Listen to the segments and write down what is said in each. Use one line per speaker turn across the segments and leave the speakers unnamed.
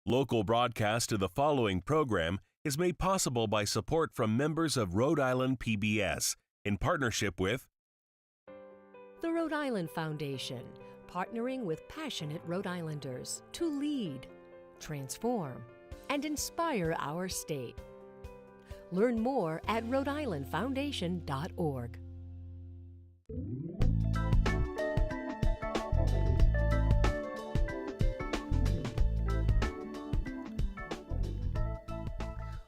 Local broadcast of the following program is made possible by support from members of Rhode Island PBS in partnership with
the Rhode Island Foundation, partnering with passionate Rhode Islanders to lead, transform, and inspire our state. Learn more at rhodeislandfoundation.org.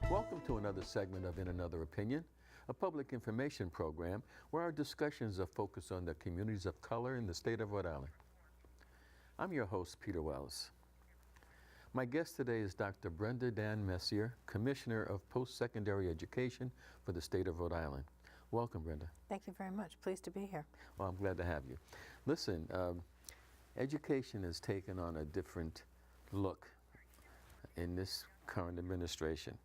Welcome to another segment of In Another Opinion, a public information program where our discussions are focused on the communities of color in the state of Rhode Island. I'm your host, Peter Wells. My guest today is Dr. Brenda Dan Messier, Commissioner of Post-Secondary Education for the state of Rhode Island. Welcome, Brenda.
Thank you very much. Pleased to be here.
Well, I'm glad to have you. Listen, education has taken on a different look in this current administration,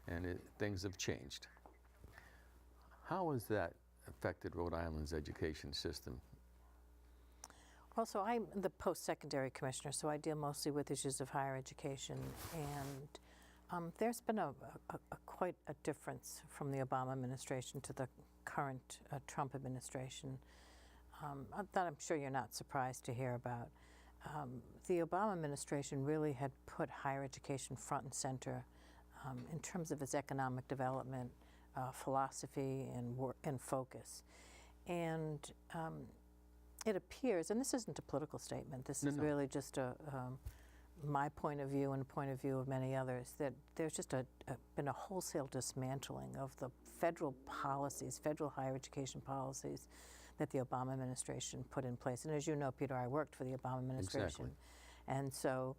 and things have changed. How has that affected Rhode Island's education system?
Well, so I'm the post-secondary commissioner, so I deal mostly with issues of higher education, and there's been quite a difference from the Obama administration to the current Trump administration that I'm sure you're not surprised to hear about. The Obama administration really had put higher education front and center in terms of its economic development, philosophy, and focus. And it appears, and this isn't a political statement, this is really just my point of view and the point of view of many others, that there's just been a wholesale dismantling of the federal policies, federal higher education policies that the Obama administration put in place. And as you know, Peter, I worked for the Obama administration.
Exactly.
And so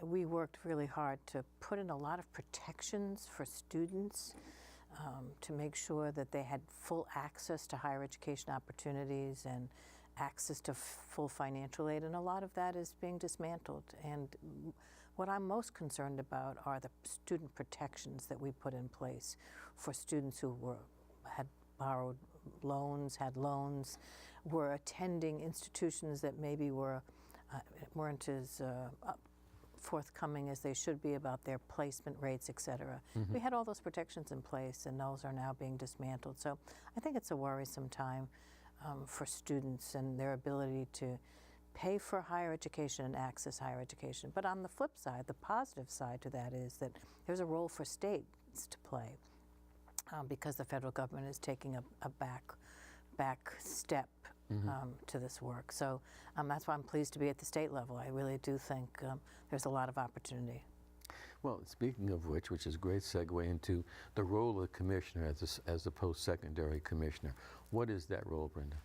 we worked really hard to put in a lot of protections for students to make sure that they had full access to higher education opportunities and access to full financial aid, and a lot of that is being dismantled. And what I'm most concerned about are the student protections that we put in place for students who had borrowed loans, had loans, were attending institutions that maybe weren't as forthcoming as they should be about their placement rates, et cetera.
Mm-hmm.
We had all those protections in place, and those are now being dismantled. So I think it's a worrisome time for students and their ability to pay for higher education and access higher education. But on the flip side, the positive side to that is that there's a role for states to play because the federal government is taking a back step to this work. So that's why I'm pleased to be at the state level. I really do think there's a lot of opportunity.
Well, speaking of which is a great segue into the role of the commissioner as a post-secondary commissioner. What is that role, Brenda?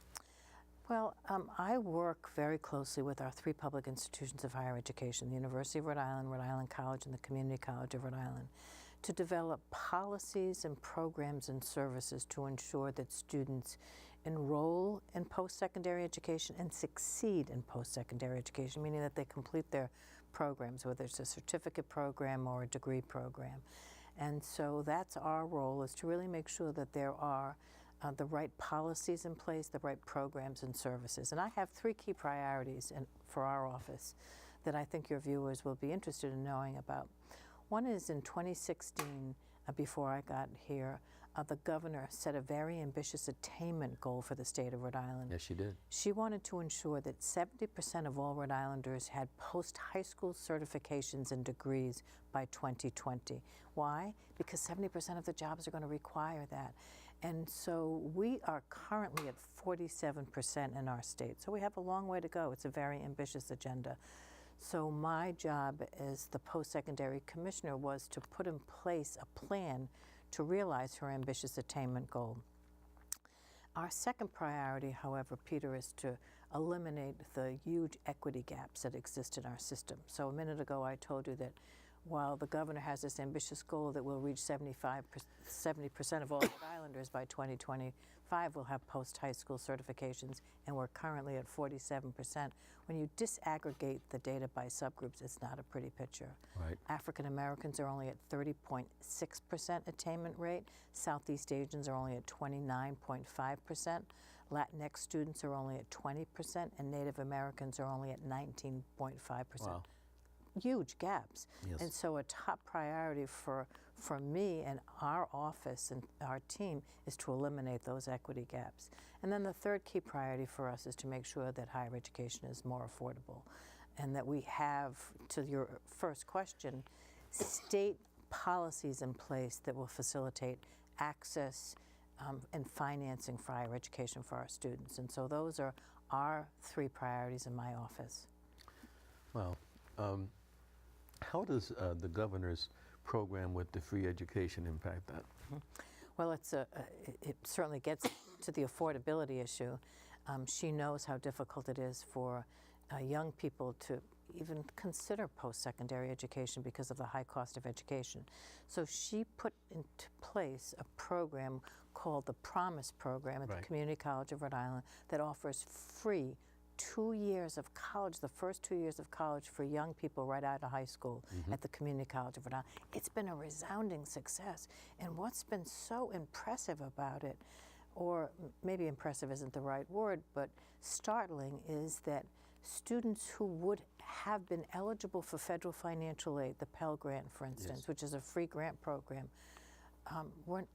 Well, I work very closely with our three public institutions of higher education, the University of Rhode Island College, and the Community College of Rhode Island, to develop policies and programs and services to ensure that students enroll in post-secondary education and succeed in post-secondary education, meaning that they complete their programs, whether it's a certificate program or a degree program. And so that's our role, is to really make sure that there are the right policies in place, the right programs and services. And I have three key priorities for our office that I think your viewers will be interested in knowing about. One is in 2016, before I got here, the governor set a very ambitious attainment goal for the state of Rhode Island.
Yes, she did.
She wanted to ensure that 70% of all Rhode Islanders had post-high school certifications and degrees by 2020. Why? Because 70% of the jobs are going to require that. And so we are currently at 47% in our state. So we have a long way to go. It's a very ambitious agenda. So my job as the post-secondary commissioner was to put in place a plan to realize her ambitious attainment goal. Our second priority, however, Peter, is to eliminate the huge equity gaps that exist in our system. So a minute ago I told you that while the governor has this ambitious goal that we'll reach 70% of all Rhode Islanders by 2025 will have post-high school certifications, and we're currently at 47%. When you disaggregate the data by subgroups, it's not a pretty picture.
Right.
African Americans are only at 30.6% attainment rate. Southeast Asians are only at 29.5%. Latinx students are only at 20%, and Native Americans are only at 19.5%.
Wow.
huge gaps.
Yes.
And so a top priority for me and our office and our team is to eliminate those equity gaps. And then the third key priority for us is to make sure that higher education is more affordable and that we have, to your first question, state policies in place that will facilitate access and financing for higher education for our students. And so those are our three priorities in my office.
Well, how does the governor's program with the free education impact that?
Well, it certainly gets to the affordability issue. She knows how difficult it is for young people to even consider post-secondary education because of the high cost of education. So she put into place a program called the Promise Program at
Right.
the Community College of Rhode Island that offers free 2 years of college, the first 2 years of college for young people right out of high school at the Community College of Rhode Island. It's been a resounding success. And what's been so impressive about it, or maybe impressive isn't the right word, but startling, is that students who would have been eligible for federal financial aid, the Pell Grant, for instance,
Yes.
which is a free grant program,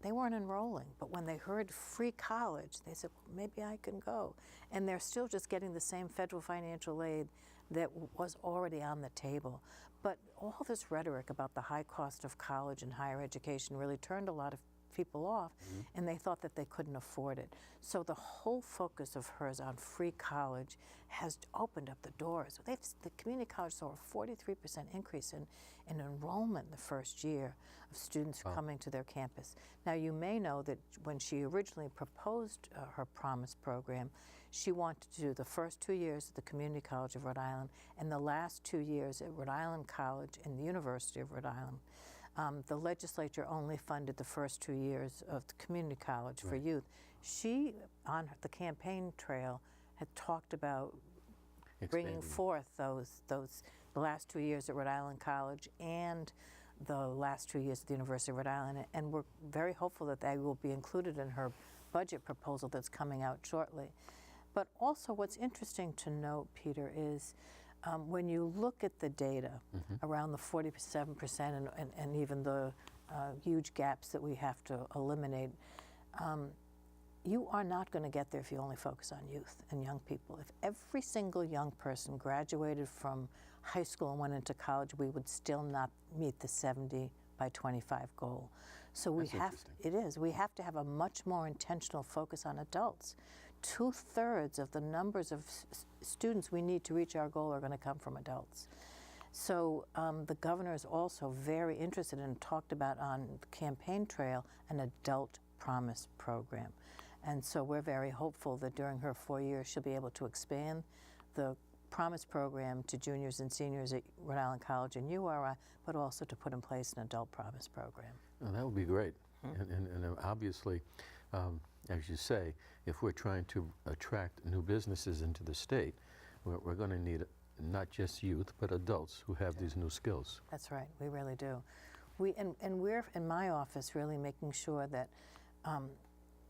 they weren't enrolling. But when they heard free college, they said, well, maybe I can go. And they're still just getting the same federal financial aid that was already on the table. But all this rhetoric about the high cost of college and higher education really turned a lot of people off, and they thought that they couldn't afford it. So the whole focus of hers on free college has opened up the doors. The community college saw a 43% increase in enrollment in the first year of students coming to their campus. Now, you may know that when she originally proposed her Promise program, she wanted to do the first 2 years at the Community College of Rhode Island and the last 2 years at Rhode Island College and the University of Rhode Island. The legislature only funded the first 2 years of the community college for youth. She, on the campaign trail, had talked about bringing
Expanding.
forth the last 2 years at Rhode Island College and the last 2 years at the University of Rhode Island. And we're very hopeful that they will be included in her budget proposal that's coming out shortly. But also what's interesting to note, Peter, is when you look at the data around the 47% and even the huge gaps that we have to eliminate, you are not going to get there if you only focus on youth and young people. If every single young person graduated from high school and went into college, we would still not meet the 70 by 25 goal. So we we have to have a much more intentional focus on adults. 2/3 of the numbers of students we need to reach our goal are going to come from adults. So the governor is also very interested and talked about on the campaign trail an adult promise program. And so we're very hopeful that during her 4 years she'll be able to expand the Promise program to juniors and seniors at Rhode Island College and URI, but also to put in place an adult Promise program.
Well, that would be great. And obviously, as you say, if we're trying to attract new businesses into the state, we're going to need not just youth, but adults who have these new skills.
That's right, we really do. And we're, in my office, really making sure that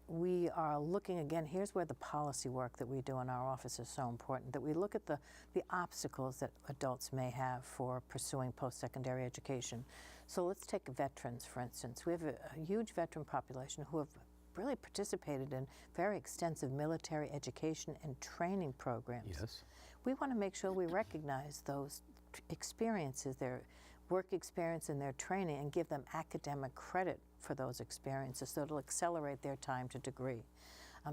we are looking, again, here's where the policy work that we do in our office is so important, that we look at the obstacles that adults may have for pursuing post-secondary education. So let's take veterans, for instance. We have a huge veteran population who have really participated in very extensive military education and training programs.
Yes.
We want to make sure we recognize those experiences, their work experience and their training, and give them academic credit for those experiences so it'll accelerate their time to degree.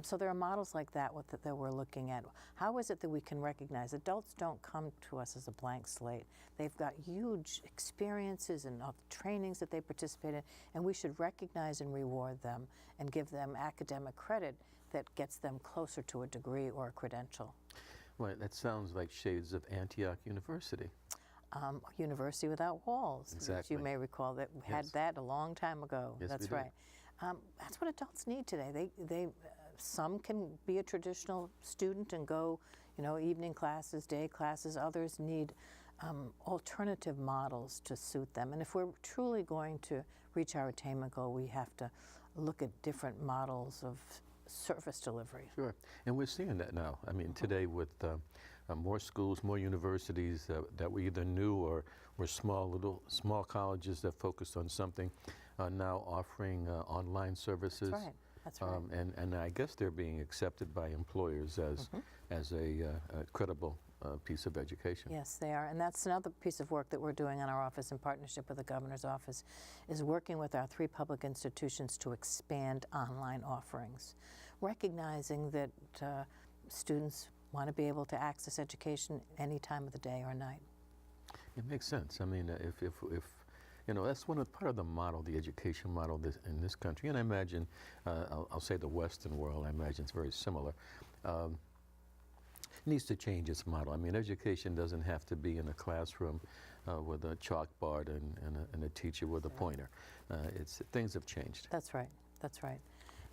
So there are models like that that we're looking at. How is it that we can recognize adults don't come to us as a blank slate? They've got huge experiences and trainings that they participate in, and we should recognize and reward them and give them academic credit that gets them closer to a degree or a credential.
Well, that sounds like shades of Antioch University.
University Without Walls, which
Exactly.
you may recall that we had
Yes.
that a long time ago.
Yes,
That's
we did.
right. That's what adults need today. Some can be a traditional student and go, evening classes, day classes. Others need alternative models to suit them. And if we're truly going to reach our attainment goal, we have to look at different models of service delivery.
Sure. And we're seeing that now. I mean, today with more schools, more universities that we either knew or were small colleges that focused on something, now offering online services.
That's right. That's right.
And I guess they're being accepted by employers as a credible piece of education.
Yes, they are. And that's another piece of work that we're doing in our office in partnership with the governor's office, is working with our 3 public institutions to expand online offerings, recognizing that students want to be able to access education any time of the day or night.
It makes sense. I mean, if you know, that's part of the model, the education model in this country, and I imagine, I'll say the Western world, I imagine it's very similar. Needs to change its model. I mean, education doesn't have to be in a classroom with a chalkboard and a teacher with a pointer. Things have changed.
That's right. That's right.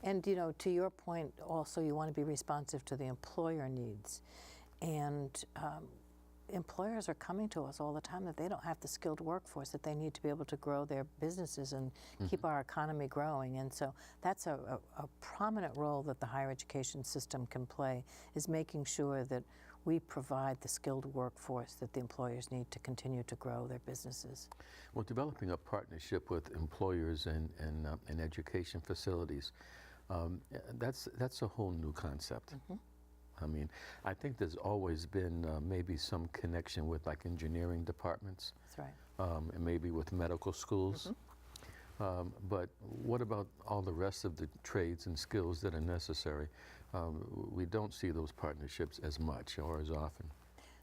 And, you know, to your point, also, you want to be responsive to the employer needs. And employers are coming to us all the time that they don't have the skilled workforce that they need to be able to grow their businesses and keep our economy growing. And so that's a prominent role that the higher education system can play, is making sure that we provide the skilled workforce that the employers need to continue to grow their businesses.
Well, developing a partnership with employers and education facilities, that's a whole new concept. I mean, I think there's always been maybe some connection with like engineering departments.
That's right.
And maybe with medical schools. But what about all the rest of the trades and skills that are necessary? We don't see those partnerships as much or as often.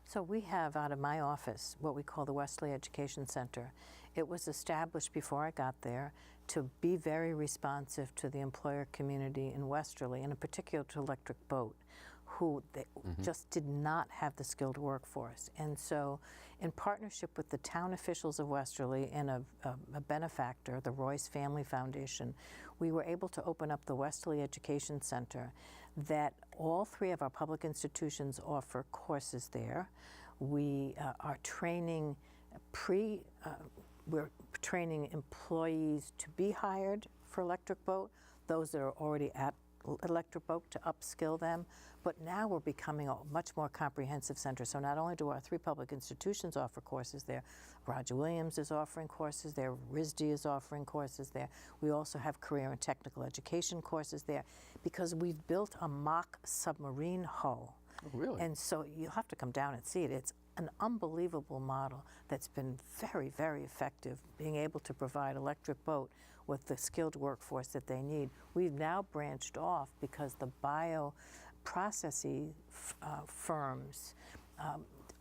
So we have out of my office what we call the Westerly Education Center. It was established before I got there to be very responsive to the employer community in Westerly, and in particular to Electric Boat, who just did not have the skilled workforce. And so in partnership with the town officials of Westerly and a benefactor, the Royce Family Foundation, we were able to open up the Westerly Education Center that all 3 of our public institutions offer courses there. We are training we're training employees to be hired for Electric Boat, those that are already at Electric Boat, to upskill them. But now we're becoming a much more comprehensive center. So not only do our 3 public institutions offer courses there, Roger Williams is offering courses there, RISD is offering courses there. We also have career and technical education courses there, because we've built a mock submarine hull.
Oh, really?
And so you'll have to come down and see it. It's an unbelievable model that's been very, very effective, being able to provide Electric Boat with the skilled workforce that they need. We've now branched off because the bioprocessing firms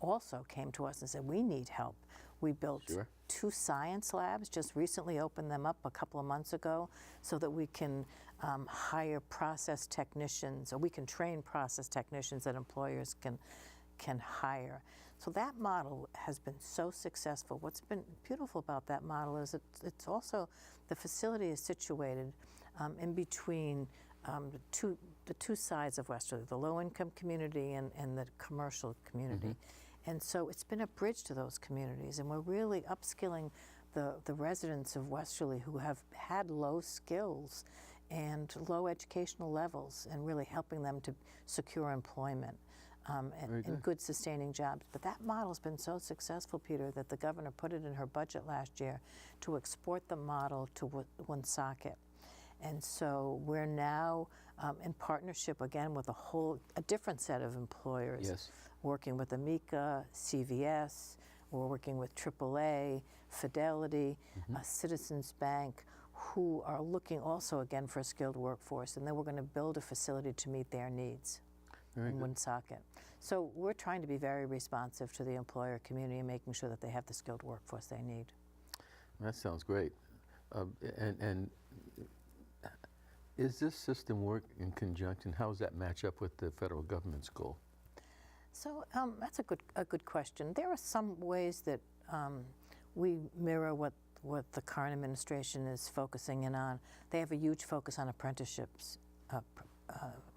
also came to us and said, we need help. We built 2 science labs, just recently opened them up a couple of months ago, so that we can hire process technicians, or we can train process technicians that employers can hire. So that model has been so successful. What's been beautiful about that model is it's also, the facility is situated in between the two sides of Westerly, the low-income community and the commercial community. And so it's been a bridge to those communities, and we're really upskilling the residents of Westerly who have had low skills and low educational levels, and really helping them to secure employment and good sustaining jobs. But that model's been so successful, Peter, that the governor put it in her budget last year to export the model to Woonsocket. And so we're now in partnership again with a different set of employers, working with Amica, CVS, we're working with AAA, Fidelity, Citizens Bank, who are looking also again for a skilled workforce, and then we're going to build a facility to meet their needs in Woonsocket. So we're trying to be very responsive to the employer community and making sure that they have the skilled workforce they need.
That sounds great. And is this system work in conjunction? How does that match up with the federal government's goal?
So that's a good question. There are some ways that we mirror what the current administration is focusing in on. They have a huge focus on apprenticeships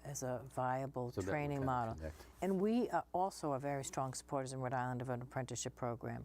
as a viable training model. And we also are very strong supporters in Rhode Island of an apprenticeship program.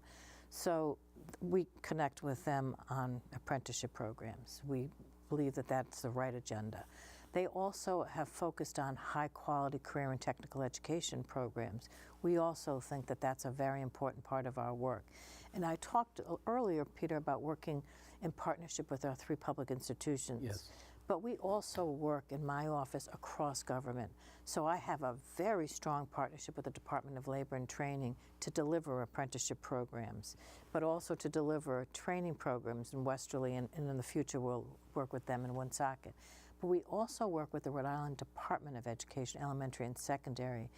So we connect with them on apprenticeship programs. We believe that that's the right agenda. They also have focused on high-quality career and technical education programs. We also think that that's a very important part of our work. And I talked earlier, Peter, about working in partnership with our 3 public institutions.
Yes.
But we also work in my office across government. So I have a very strong partnership with the Department of Labor and Training to deliver apprenticeship programs, but also to deliver training programs in Westerly, and in the future we'll work with them in Woonsocket. But we also work with the Rhode Island Department of Education, elementary and secondary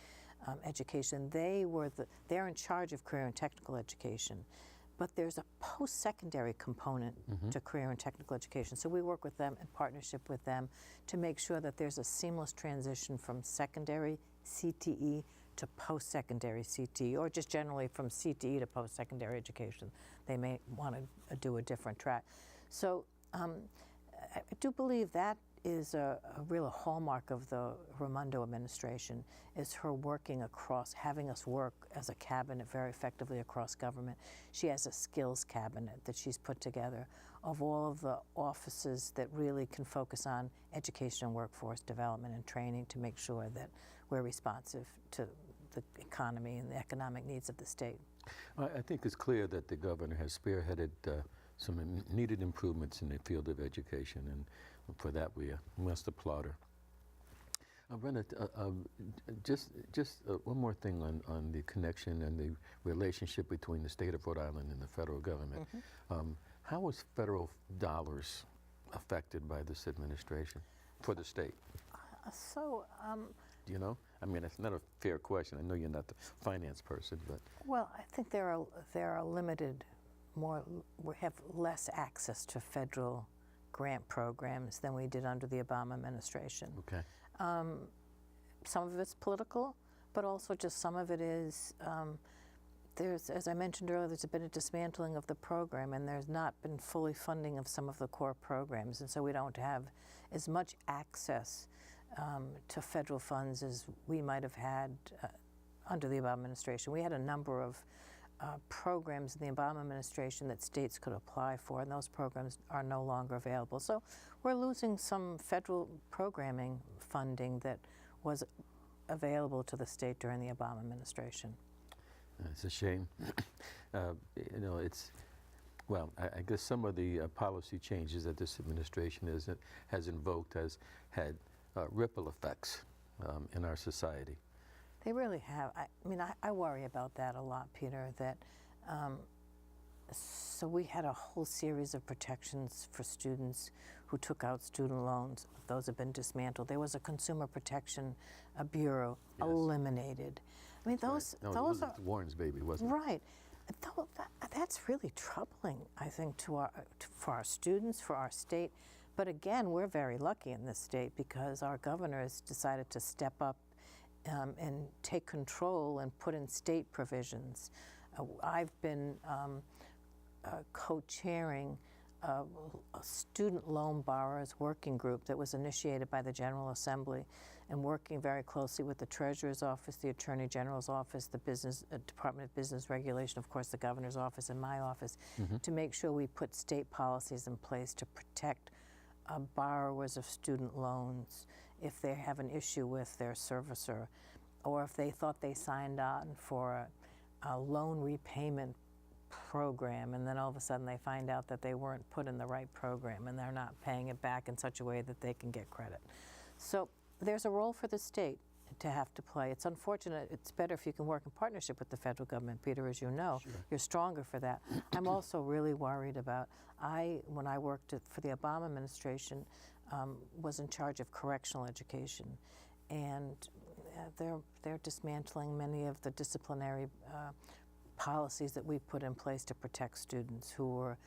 education. They're in charge of career and technical education. But there's a post-secondary component to career and technical education. So we work with them in partnership with them to make sure that there's a seamless transition from secondary CTE to post-secondary CTE, or just generally from CTE to post-secondary education. They may want to do a different track. So I do believe that is a real hallmark of the Raimondo administration, is her working across, having us work as a cabinet very effectively across government. She has a skills cabinet that she's put together of all of the offices that really can focus on education and workforce development and training to make sure that we're responsive to the economy and the economic needs of the state.
I think it's clear that the governor has spearheaded some needed improvements in the field of education, and for that we must applaud her. Brenda, just one more thing on the connection and the relationship between the state of Rhode Island and the federal government. How was federal dollars affected by this administration for the state? Do you know? I mean, it's not a fair question. I know you're not the finance person, but.
Well, I think there are limited, we have less access to federal grant programs than we did under the Obama administration.
Okay.
Some of it's political, but also just some of it is, as I mentioned earlier, there's been a dismantling of the program, and there's not been fully funding of some of the core programs, and so we don't have as much access to federal funds as we might have had under the Obama administration. We had a number of programs in the Obama administration that states could apply for, and those programs are no longer available. So we're losing some federal programming funding that was available to the state during the Obama administration.
It's a shame. You know, I guess some of the policy changes that this administration has invoked has had ripple effects in our society.
They really have. I worry about that a lot, Peter, that so we had a whole series of protections for students who took out student loans. Those have been dismantled. There was a Consumer Protection Bureau eliminated. I mean, those are
Warren's baby, wasn't it?
Right. That's really troubling, I think, for our students, for our state. But again, we're very lucky in this state because our governor has decided to step up and take control and put in state provisions. I've been co-chairing a student loan borrowers working group that was initiated by the General Assembly, and working very closely with the Treasurer's Office, the Attorney General's Office, the Department of Business Regulation, of course the Governor's Office, and my office, to make sure we put state policies in place to protect borrowers of student loans if they have an issue with their servicer, or if they thought they signed on for a loan repayment program, and then all of a sudden they find out that they weren't put in the right program and they're not paying it back in such a way that they can get credit. So there's a role for the state to have to play. It's unfortunate. It's better if you can work in partnership with the federal government, Peter, as you know.
Sure.
You're stronger for that. I'm also really worried about, when I worked for the Obama administration, was in charge of correctional education, and they're dismantling many of the disciplinary policies that we put in place to protect students who were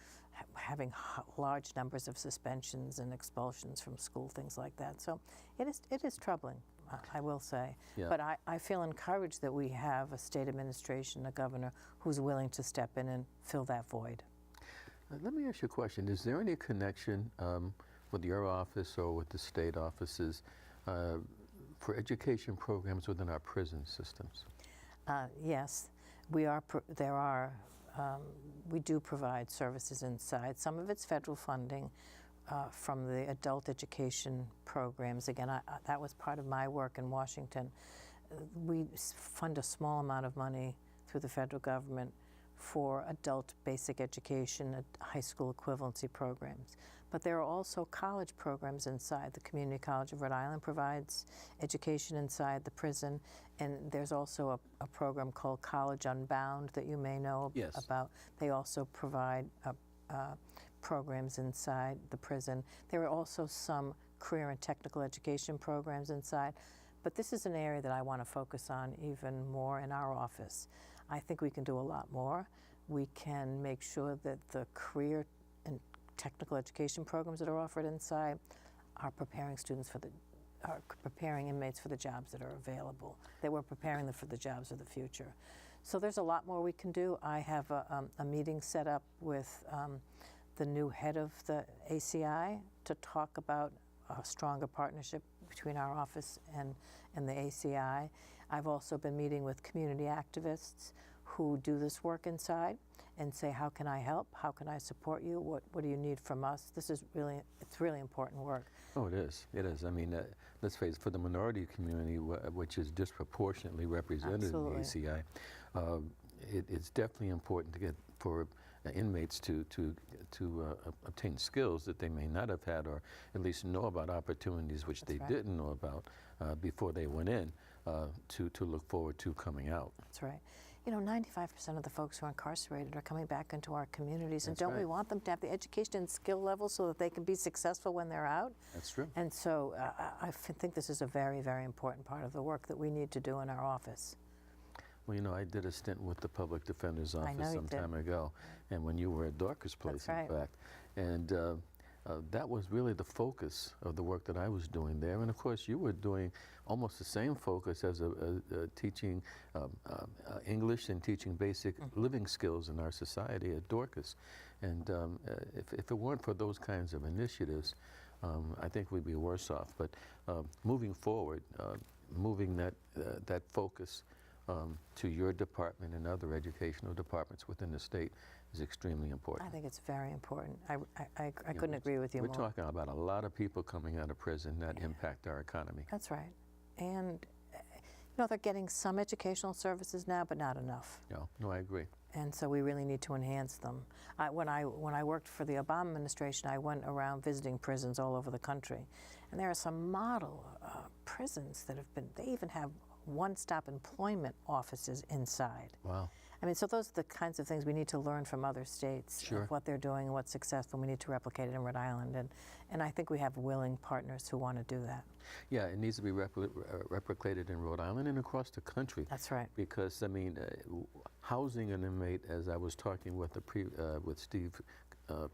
having large numbers of suspensions and expulsions from school, things like that. So it is troubling, I will say.
Yeah.
But I feel encouraged that we have a state administration, a governor, who's willing to step in and fill that void.
Let me ask you a question. Is there any connection with your office or with the state offices for education programs within our prison systems?
Yes, we do provide services inside. Some of it's federal funding. from the adult education programs. Again, that was part of my work in Washington. We fund a small amount of money through the federal government for adult basic education, high school equivalency programs. But there are also college programs inside. The Community College of Rhode Island provides education inside the prison, and there's also a program called College Unbound that you may know about. They also provide programs inside the prison. There are also some career and technical education programs inside, but this is an area that I want to focus on even more in our office. I think we can do a lot more. We can make sure that the career and technical education programs that are offered inside are preparing preparing inmates for the jobs that are available, that we're preparing them for the jobs of the future. So there's a lot more we can do. I have a meeting set up with the new head of the ACI to talk about a stronger partnership between our office and the ACI. I've also been meeting with community activists who do this work inside and say, how can I help? How can I support you? What do you need from us? It's really important work.
Oh, it is. It is. I mean, let's face it, for the minority community, which is disproportionately represented in the ACI, it's definitely important to get for inmates to obtain skills that they may not have had, or at least know about opportunities which they didn't know about before they went in, to look forward to coming out.
That's right. You know, 95% of the folks who are incarcerated are coming back into our communities, and don't we want them to have the education and skill level so that they can be successful when they're out?
That's true.
And so I think this is a very, very important part of the work that we need to do in our office.
Well, you know, I did a stint with the Public Defender's Office some time ago, and when you were at Dorcas Place, in fact. And that was really the focus of the work that I was doing there. And of course, you were doing almost the same focus as teaching English and teaching basic living skills in our society at Dorcas. And if it weren't for those kinds of initiatives, I think we'd be worse off. But moving forward, moving that focus to your department and other educational departments within the state is extremely important.
I think it's very important. I couldn't agree with you more.
We're talking about a lot of people coming out of prison that impact our economy.
That's right. And you know, they're getting some educational services now, but not enough.
No, I agree.
And so we really need to enhance them. When I worked for the Obama administration, I went around visiting prisons all over the country, and there are some model prisons that they even have one-stop employment offices inside.
Wow.
I mean, so those are the kinds of things we need to learn from other states, of what they're doing and what's successful. We need to replicate it in Rhode Island, and I think we have willing partners who want to do that. Yeah,
it needs to be replicated in Rhode Island and across the country.
That's right.
Because, I mean, housing an inmate, as I was talking with with Steve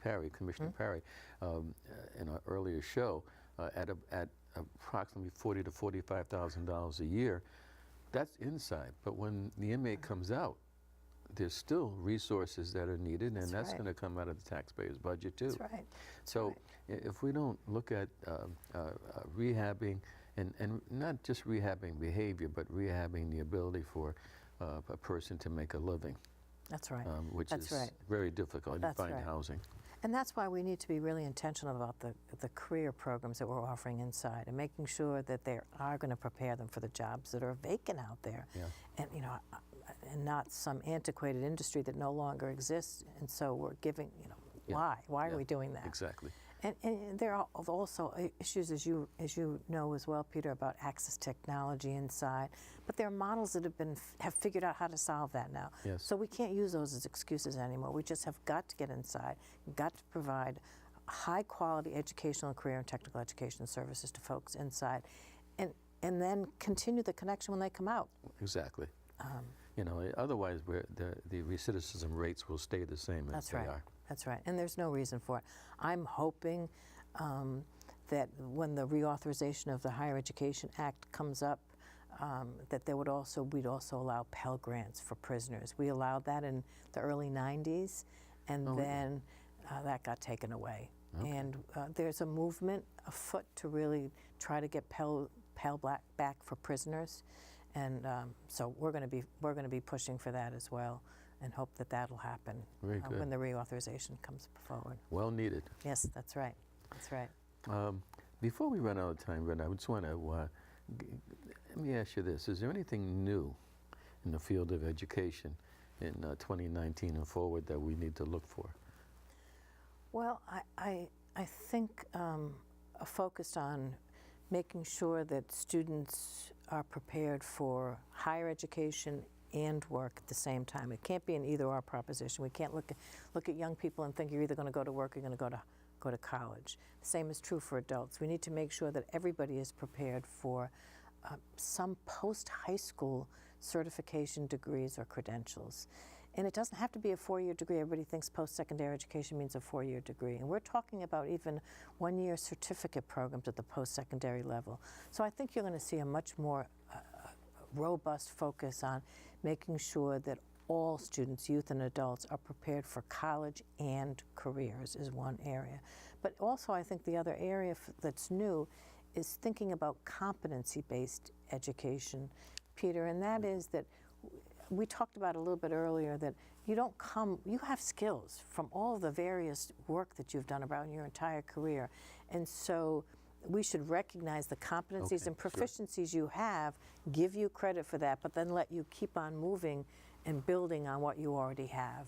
Parry, Commissioner Parry, in an earlier show, at approximately $40,000 to $45,000 a year, that's inside. But when the inmate comes out, there's still resources that are needed, and that's going to come out of the taxpayer's budget too.
That's right.
So if we don't look at rehabbing, and not just rehabbing behavior, but rehabbing the ability for a person to make a living.
That's right.
Which is very difficult to find housing.
And that's why we need to be really intentional about the career programs that we're offering inside, and making sure that they are going to prepare them for the jobs that are vacant out there. And you know, and not some antiquated industry that no longer exists. And so we're giving, you know, why are we doing that?
Exactly.
And there are also issues, as you know as well, Peter, about access technology inside. But there are models that have figured out how to solve that now.
Yes.
So we can't use those as excuses anymore. We just have got to get inside, got to provide high quality educational and career and technical education services to folks inside, and then continue the connection when they come out.
Exactly. You know, otherwise the recidivism rates will stay the same as they are.
That's right, and there's no reason for it. I'm hoping that when the reauthorization of the Higher Education Act comes up, that we'd also allow Pell Grants for prisoners. We allowed that in the early 90s, and then that got taken away. Okay. And there's a movement afoot to really try to get Pell back for prisoners, and so we're going to be pushing for that as well, and hope that that'll happen when the reauthorization comes forward.
Well needed.
Yes, that's right. That's right.
Before we run out of time, Brenda, I just want to let me ask you this. Is there anything new in the field of education in 2019 and forward that we need to look for?
Well, I think focused on making sure that students are prepared for higher education and work at the same time. It can't be an either-or proposition. We can't look at young people and think you're either going to go to work or you're going to go to college. The same is true for adults. We need to make sure that everybody is prepared for some post-high school certification degrees or credentials. And it doesn't have to be a 4-year degree. Everybody thinks post-secondary education means a 4-year degree. And we're talking about even 1-year certificate programs at the post-secondary level. So I think you're going to see a much more robust focus on making sure that all students, youth and adults, are prepared for college and careers is one area. But also I think the other area that's new is thinking about competency-based education, Peter, and that is that we talked about a little bit earlier that you have skills from all of the various work that you've done around your entire career. And so we should recognize the competencies and proficiencies you have, give you credit for that, but then let you keep on moving and building on what you already have,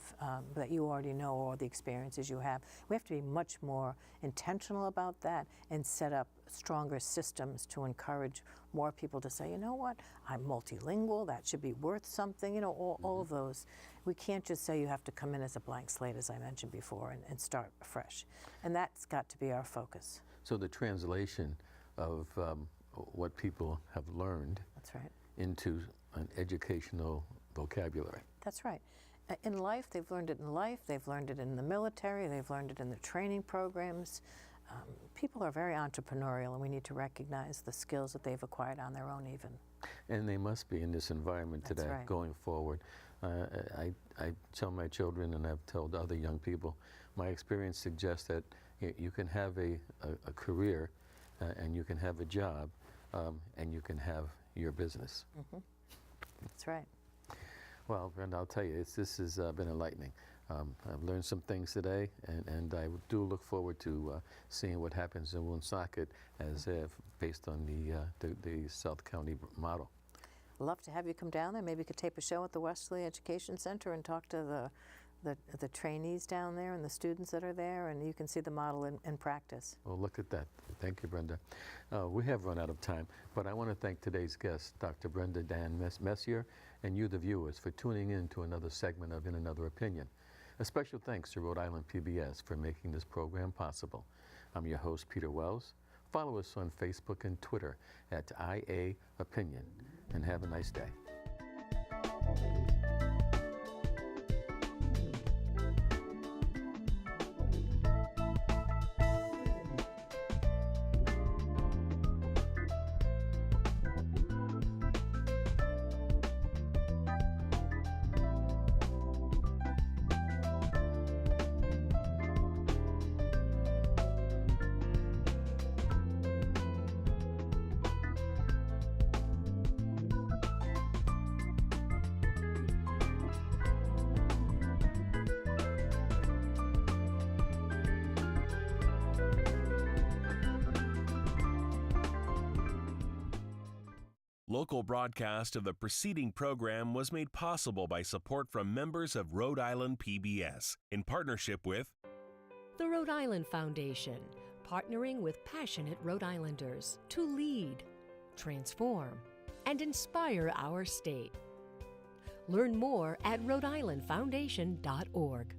that you already know, or the experiences you have. We have to be much more intentional about that and set up stronger systems to encourage more people to say, you know what, I'm multilingual, that should be worth something, you know, all of those. We can't just say you have to come in as a blank slate, as I mentioned before, and start fresh. And that's got to be our focus.
So the translation of what people have learned
That's right.
into an educational vocabulary.
That's right. In life, they've learned it in life, they've learned it in the military, they've learned it in the training programs. People are very entrepreneurial, and we need to recognize the skills that they've acquired on their own even.
And they must be in this environment
That's
today
right.
going forward. I tell my children, and I've told other young people, my experience suggests that you can have a career and you can have a job and you can have your business.
That's right.
Well, Brenda, I'll tell you, this has been enlightening. I've learned some things today, and I do look forward to seeing what happens in Woonsocket as based on the South County model.
Love to have you come down there. Maybe you could tape a show at the Westerly Education Center and talk to the trainees down there and the students that are there, and you can see the model in practice.
Well, look at that. Thank you, Brenda. We have run out of time, but I want to thank today's guest, Dr. Brenda Dan Messier, and you, the viewers, for tuning in to another segment of In Another Opinion. A special thanks to Rhode Island PBS for making this program possible. I'm your host, Peter Wells. Follow us on Facebook and Twitter at IA Opinion, and have a nice day.
Local broadcast of the preceding program was made possible by support from members of Rhode Island PBS in partnership with
The Rhode Island Foundation, partnering with passionate Rhode Islanders to lead, transform, and inspire our state. Learn more at rhodeislandfoundation.org.